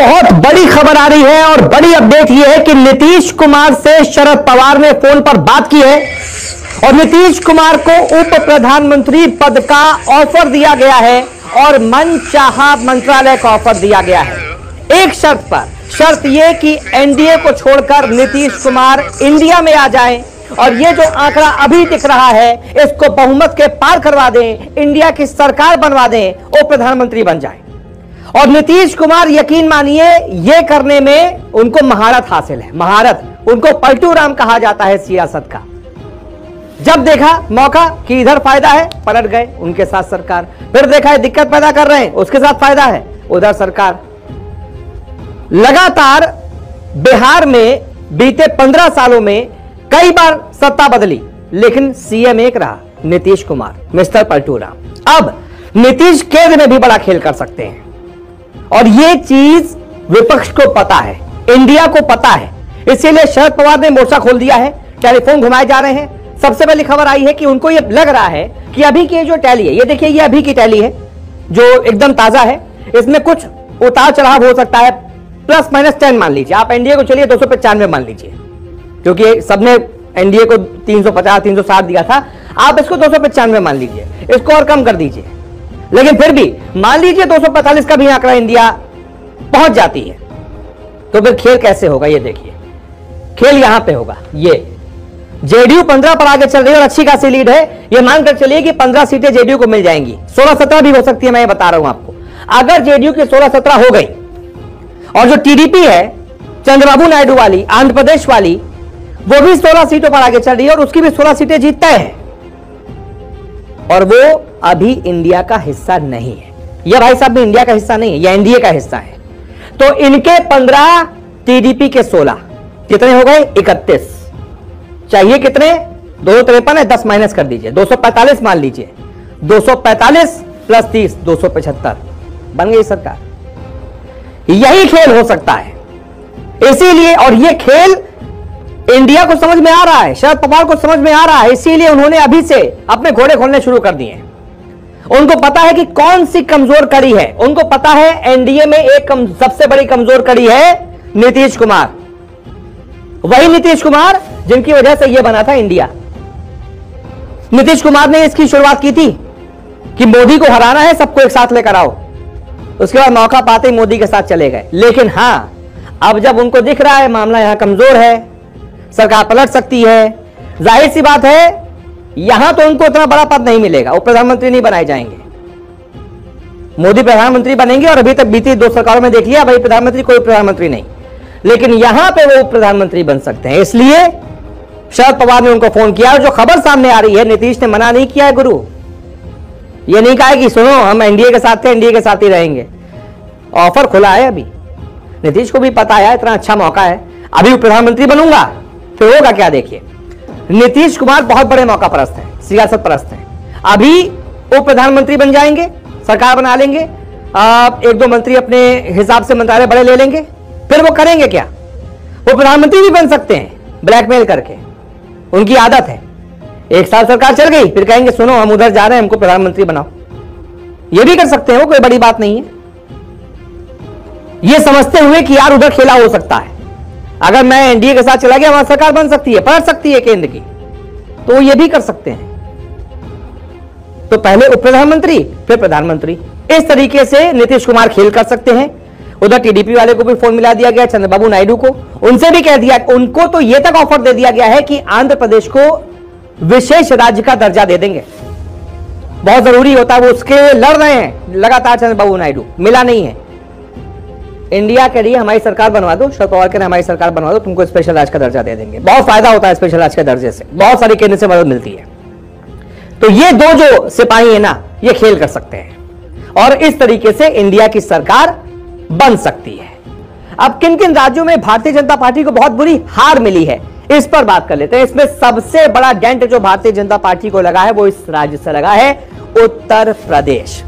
बहुत बड़ी खबर आ रही है और बड़ी अपडेट यह है कि नीतीश कुमार से शरद पवार ने फोन पर बात की है और नीतीश कुमार को उप प्रधानमंत्री पद का ऑफर दिया गया है और मनचाहा मंत्रालय का ऑफर दिया गया है। एक शर्त पर, शर्त यह कि एनडीए को छोड़कर नीतीश कुमार इंडिया में आ जाएं और ये जो आंकड़ा अभी दिख रहा है इसको बहुमत के पार करवा दें, इंडिया की सरकार बनवा दें, उप प्रधानमंत्री बन जाए। और नीतीश कुमार यकीन मानिए ये करने में उनको महारत हासिल है। महारत, उनको पलटू राम कहा जाता है सियासत का। जब देखा मौका कि इधर फायदा है पलट गए उनके साथ सरकार, फिर देखा है दिक्कत पैदा कर रहे हैं उसके साथ फायदा है उधर सरकार। लगातार बिहार में बीते 15 सालों में कई बार सत्ता बदली लेकिन सीएम एक रहा, नीतीश कुमार, मिस्टर पलटू राम। अब नीतीश केंद्र में भी बड़ा खेल कर सकते हैं और यह चीज विपक्ष को पता है, इंडिया को पता है, इसीलिए शरद पवार ने मोर्चा खोल दिया है, टेलीफोन घुमाए जा रहे हैं। सबसे पहली खबर आई है कि उनको यह लग रहा है कि अभी की जो टैली है, ये देखिए ये अभी की टैली है जो एकदम ताजा है, इसमें कुछ उतार चढ़ाव हो सकता है, प्लस माइनस 10 मान लीजिए आप। एनडीए को चलिए 295 मान लीजिए, क्योंकि सबने एनडीए को 350 360 दिया था, आप इसको 295 मान लीजिए, इसको और कम कर दीजिए। लेकिन फिर भी मान लीजिए 245 का भी आंकड़ा इंडिया पहुंच जाती है तो फिर खेल कैसे होगा ये देखिए। खेल यहां पे होगा, ये जेडीयू 15 पर आगे चल रही है और अच्छी खासी लीड है। ये मानकर चलिए कि 15 सीटें जेडीयू को मिल जाएंगी, 16-17 भी हो सकती है, मैं ये बता रहा हूं आपको। अगर जेडीयू की 16-17 हो गई और जो टीडीपी है चंद्रबाबू नायडू वाली, आंध्र प्रदेश वाली, वो भी 16 सीटों पर आगे चल रही है और उसकी भी 16 सीटें जीतता है और वो अभी इंडिया का हिस्सा नहीं है। यह भाई साहब भी इंडिया का हिस्सा नहीं है, यह एनडीए का हिस्सा है। तो इनके 15, टीडीपी के 16, कितने हो गए? 31। चाहिए कितने? 253 है, 10 माइनस कर दीजिए, 245 मान लीजिए, 245 प्लस 30 275, बन गई सरकार। यही खेल हो सकता है इसीलिए, और यह खेल इंडिया को समझ में आ रहा है, शरद पवार को समझ में आ रहा है, इसीलिए उन्होंने अभी से अपने घोड़े खोलने शुरू कर दिए। उनको पता है कि कौन सी कमजोर कड़ी है, उनको पता है एनडीए में एक सबसे बड़ी कमजोर कड़ी है नीतीश कुमार, वही नीतीश कुमार जिनकी वजह से यह बना था इंडिया। नीतीश कुमार ने इसकी शुरुआत की थी कि मोदी को हराना है, सबको एक साथ लेकर आओ। उसके बाद मौका पाते ही मोदी के साथ चले गए। लेकिन हां, अब जब उनको दिख रहा है मामला यहां कमजोर है, सरकार पलट सकती है, जाहिर सी बात है यहां तो उनको इतना बड़ा पद नहीं मिलेगा, वो प्रधानमंत्री नहीं बनाए जाएंगे। मोदी प्रधानमंत्री बनेंगे और अभी तक बीती 2 सरकारों में देख लिया भाई प्रधानमंत्री कोई प्रधानमंत्री नहीं, लेकिन यहां पे वो प्रधानमंत्री बन सकते हैं। इसलिए शरद पवार ने उनको फोन किया और जो खबर सामने आ रही है, नीतीश ने मना नहीं किया है गुरु, ये नहीं कहा है कि सुनो हम एनडीए के साथ थे, एनडीए के साथ ही रहेंगे। ऑफर खुला है अभी, नीतीश को भी पता है इतना अच्छा मौका है, अभी प्रधानमंत्री बनूंगा तो होगा क्या। देखिए नीतीश कुमार बहुत बड़े मौका परस्त हैं, सियासत परस्त हैं। अभी वो प्रधानमंत्री बन जाएंगे, सरकार बना लेंगे, 1-2 मंत्री अपने हिसाब से मंत्रालय बड़े ले लेंगे, फिर वो करेंगे क्या? वो प्रधानमंत्री भी बन सकते हैं ब्लैकमेल करके, उनकी आदत है। 1 साल सरकार चल गई फिर कहेंगे सुनो हम उधर जा रहे हैं, हमको प्रधानमंत्री बनाओ, ये भी कर सकते हैं, वो कोई बड़ी बात नहीं है। ये समझते हुए कि यार उधर खेला हो सकता है, अगर मैं एनडीए के साथ चला गया वहां सरकार बन सकती है, पलट सकती है केंद्र की, तो ये भी कर सकते हैं। तो पहले उप प्रधानमंत्री फिर प्रधानमंत्री, इस तरीके से नीतीश कुमार खेल कर सकते हैं। उधर टीडीपी वाले को भी फोन मिला दिया गया, चंद्रबाबू नायडू को, उनसे भी कह दिया, उनको तो यह तक ऑफर दे दिया गया है कि आंध्र प्रदेश को विशेष राज्य का दर्जा दे देंगे। बहुत जरूरी होता है, वो उसके लिए लड़ रहे हैं लगातार चंद्रबाबू नायडू, मिला नहीं है। इंडिया के लिए हमारी सरकार बनवा दो, शरद पवार के लिए हमारी सरकार बनवा दो, तुमको स्पेशल राज्य का दर्जा दे देंगे। बहुत फायदा होता है स्पेशल राज्य के दर्जे से, बहुत सारी केंद्र से मदद मिलती है। तो ये 2 जो सिपाही है ना, ये खेल कर सकते हैं और इस तरीके से इंडिया की सरकार बन सकती है। अब किन किन राज्यों में भारतीय जनता पार्टी को बहुत बुरी हार मिली है, इस पर बात कर लेते हैं। इसमें सबसे बड़ा डेंट जो भारतीय जनता पार्टी को लगा है वो इस राज्य से लगा है, उत्तर प्रदेश।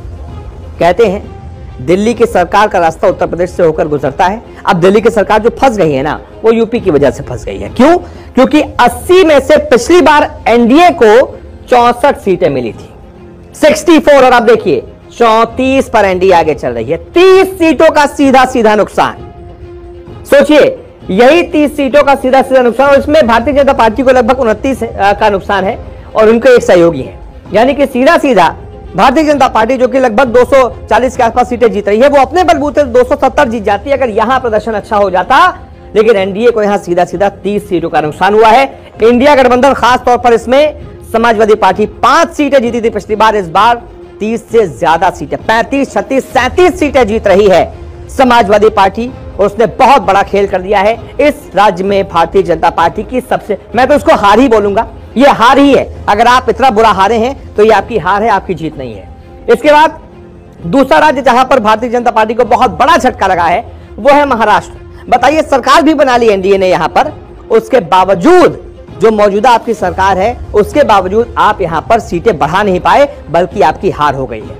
कहते हैं दिल्ली की सरकार का रास्ता उत्तर प्रदेश से होकर गुजरता है। अब दिल्ली की सरकार जो फंस गई है ना, वो यूपी की वजह से फंस गई है। क्यों? क्योंकि 80 में से पिछली बार एनडीए को 64 सीटें मिली थी, 64, और अब देखिए 34 पर एनडीए आगे चल रही है। 30 सीटों का सीधा सीधा नुकसान। सोचिए, यही 30 सीटों का सीधा सीधा नुकसान, और इसमें भारतीय जनता पार्टी को लगभग 29 का नुकसान है और उनके एक सहयोगी है। यानी कि सीधा सीधा भारतीय जनता पार्टी जो कि लगभग 240 के आसपास सीटें जीत रही है, वो अपने बलबूते 270 जीत जाती है अगर यहां प्रदर्शन अच्छा हो जाता। लेकिन एनडीए को यहां सीधा सीधा 30 सीटों का नुकसान हुआ है। इंडिया गठबंधन खास तौर पर इसमें समाजवादी पार्टी 5 सीटें जीती थी पिछली बार, इस बार 30 से ज्यादा सीटें, 35, 36, 37 सीटें जीत रही है समाजवादी पार्टी, और उसने बहुत बड़ा खेल कर दिया है इस राज्य में। भारतीय जनता पार्टी की सबसे, मैं तो इसको हार ही बोलूंगा, ये हार ही है। अगर आप इतना बुरा हारे हैं तो ये आपकी हार है, आपकी जीत नहीं है। इसके बाद दूसरा राज्य जहां पर भारतीय जनता पार्टी को बहुत बड़ा झटका लगा है वो है महाराष्ट्र। बताइए, सरकार भी बना ली एनडीए ने यहां पर, उसके बावजूद जो मौजूदा आपकी सरकार है उसके बावजूद आप यहां पर सीटें बढ़ा नहीं पाए, बल्कि आपकी हार हो गई है।